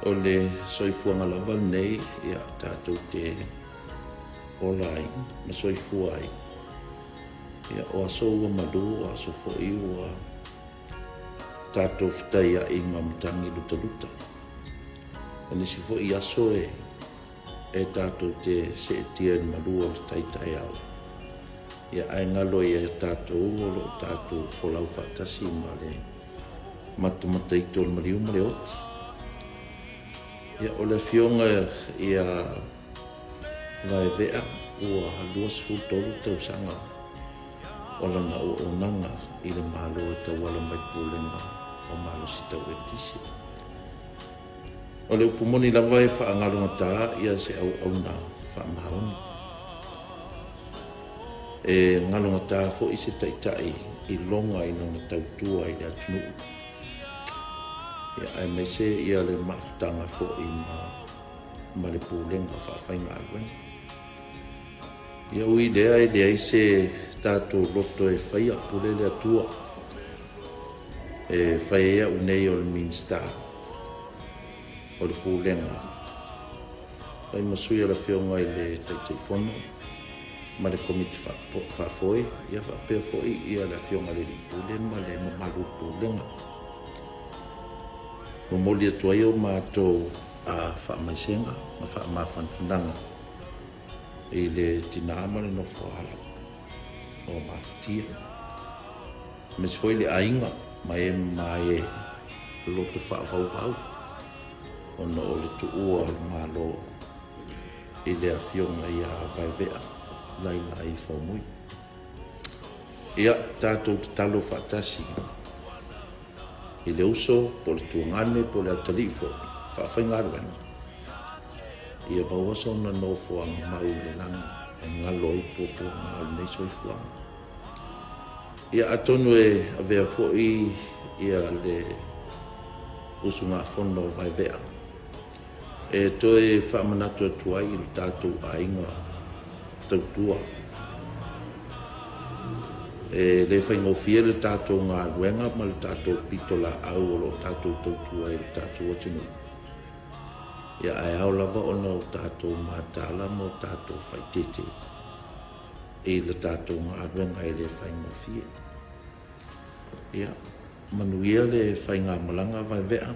o le soifuanga lava nei ia tātou te olai ma soifua ai. Ia o aso ua madu o aso fo'i ua tātou fitai a inga matangi luta luta. O nisi fo'i aso e tātou te se tia ni madu o taitai au. Ia ai ngalo ia tātou o lo tātou folau whaatasi ma le matamata i tō mariu ma le oti. Ia o le fionga ia vai vea ua luas futolu tau sanga o lana o nanga i le malo e tau wala mai pulenga o malo si tau e tisi. O le upumoni lava e whaangalunga tā ia se au na whaamahaoni. E ngalunga tā fo i se taitai i longa i nanga tautua i le atunu. Ia ai mai se ia le mafutanga fo i ma le pulenga whawhainga alwen. Ia ui lea i lea i se tātou loto e whaia pule le atua. E whaia unei o le Minstar. O le pulenga. Whai masui ala whionga i le taitai whono. Ma le komiti whafoe. Ia whapea foe ia le whionga le pule ma le mamalu pulenga. Mamoli atua i o mātou a whaamaisenga. Ma whaamawhanfunanga. I le tinama le nofo ala. O mawhitia. Me se foi le ainga. Ma e mai loto whaavau. Ona o le tuua o le malo i le awhionga i a vai vea laila i whaumui. Ia tātou te talo whaatasi. I le uso po le tuangane po le atalifo whawhaingaruana. Ia bawasa ona nofoanga mau le langa e ngalo i popo ngalo nei soifuanga. Ia atonu e avea foi ia le usunga fono vai vea. E toi whamanatu atua i le tātou ainga tautua. E le whaingofia le tātou ngā ruenga ma le tātou pitola au o lo tātou tautua i le tātou atinu. Ia ai au lava ona o tātou mātala mo tātou whaitete. I le tātou ngā ruenga i le whaingofia. Ia manuia le whainga malanga vai vea.